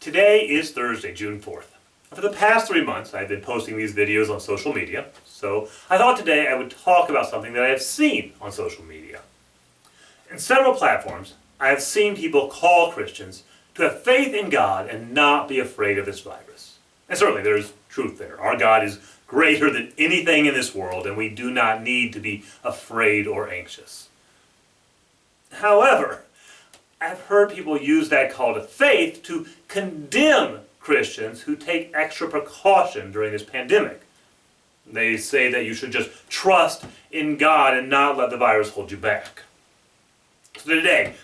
Today is Thursday, June 4th. For the past 3 months, I've been posting these videos on social media, so I thought today I would talk about something that I have seen on social media. In several platforms, I have seen people call Christians to have faith in God and not be afraid of this virus. And certainly there's truth there. Our God is greater than anything in this world, and we do not need to be afraid or anxious. However, I've heard people use that call to faith to condemn Christians who take extra precaution during this pandemic. They say that you should just trust in God and not let the virus hold you back. So today,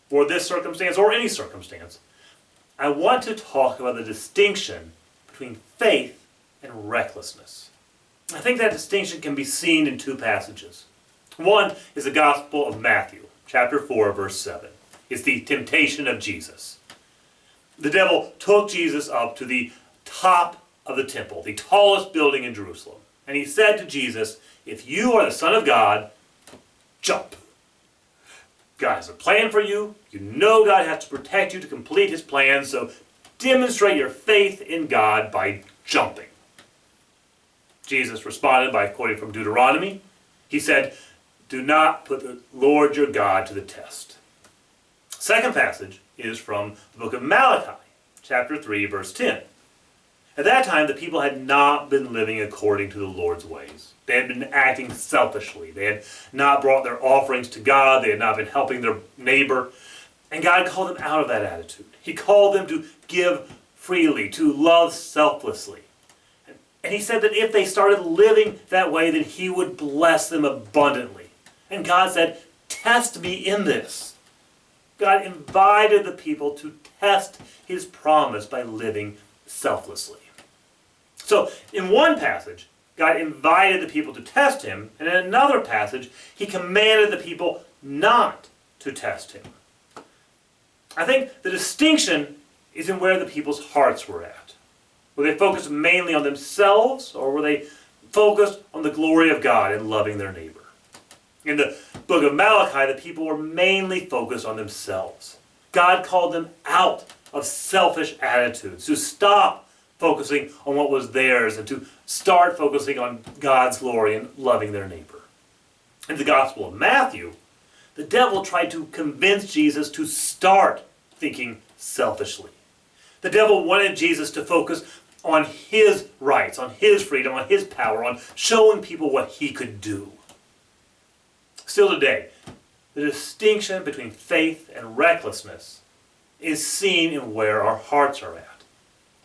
for this circumstance or any circumstance, I want to talk about the distinction between faith and recklessness. I think that distinction can be seen in two passages. One is the Gospel of Matthew, chapter 4, verse 7. It's the temptation of Jesus. The devil took Jesus up to the top of the temple, the tallest building in Jerusalem. And he said to Jesus, "If you are the Son of God, jump. God has a plan for you. You know God has to protect you to complete his plan, so demonstrate your faith in God by jumping." Jesus responded by quoting from Deuteronomy. He said, "Do not put the Lord your God to the test." Second passage is from the book of Malachi, chapter 3, verse 10. At that time, the people had not been living according to the Lord's ways. They had been acting selfishly. They had not brought their offerings to God. They had not been helping their neighbor. And God called them out of that attitude. He called them to give freely, to love selflessly. And he said that if they started living that way, then he would bless them abundantly. And God said, "Test me in this." God invited the people to test his promise by living selflessly. So, in one passage, God invited the people to test him, and in another passage, he commanded the people not to test him. I think the distinction is in where the people's hearts were at. Were they focused mainly on themselves, or were they focused on the glory of God and loving their neighbor? In the book of Malachi, the people were mainly focused on themselves. God called them out of selfish attitudes, to stop focusing on what was theirs and to start focusing on God's glory and loving their neighbor. In the Gospel of Matthew, the devil tried to convince Jesus to start thinking selfishly. The devil wanted Jesus to focus on his rights, on his freedom, on his power, on showing people what he could do. Still today, the distinction between faith and recklessness is seen in where our hearts are at.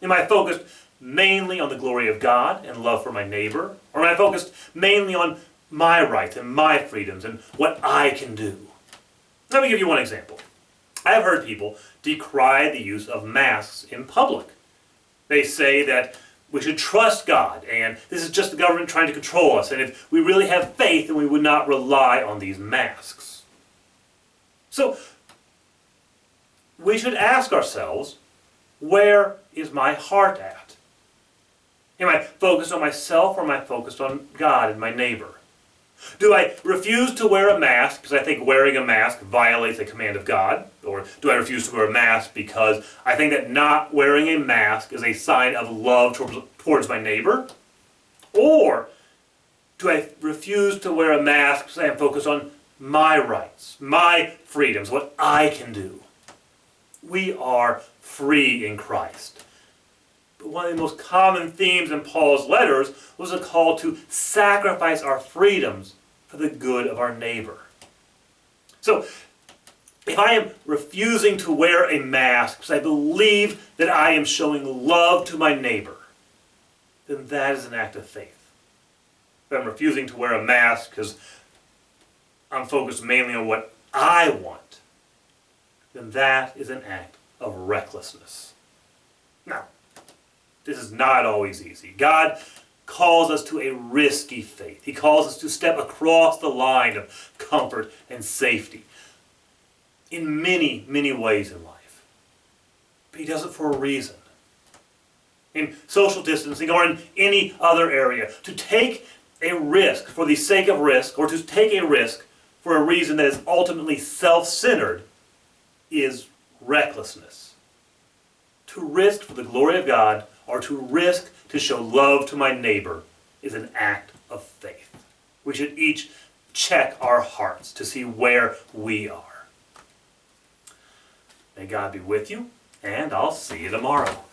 Am I focused mainly on the glory of God and love for my neighbor? Or am I focused mainly on my rights and my freedoms and what I can do? Let me give you one example. I have heard people decry the use of masks in public. They say that we should trust God, and this is just the government trying to control us, and if we really have faith, then we would not rely on these masks. So, we should ask ourselves, where is my heart at? Am I focused on myself, or am I focused on God and my neighbor? Do I refuse to wear a mask because I think wearing a mask violates a command of God? Or do I refuse to wear a mask because I think that not wearing a mask is a sign of love towards my neighbor? Or do I refuse to wear a mask because I am focused on my rights, my freedoms, what I can do? We are free in Christ. But one of the most common themes in Paul's letters was a call to sacrifice our freedoms for the good of our neighbor. So, if I am refusing to wear a mask because I believe that I am showing love to my neighbor, then that is an act of faith. If I'm refusing to wear a mask because I'm focused mainly on what I want, then that is an act of recklessness. Now, this is not always easy. God calls us to a risky faith. He calls us to step across the line of comfort and safety in many, many ways in life. But he does it for a reason. In social distancing or in any other area, to take a risk for the sake of risk, or to take a risk for a reason that is ultimately self-centered, is recklessness. To risk for the glory of God, or to risk to show love to my neighbor, is an act of faith. We should each check our hearts to see where we are. May God be with you, and I'll see you tomorrow.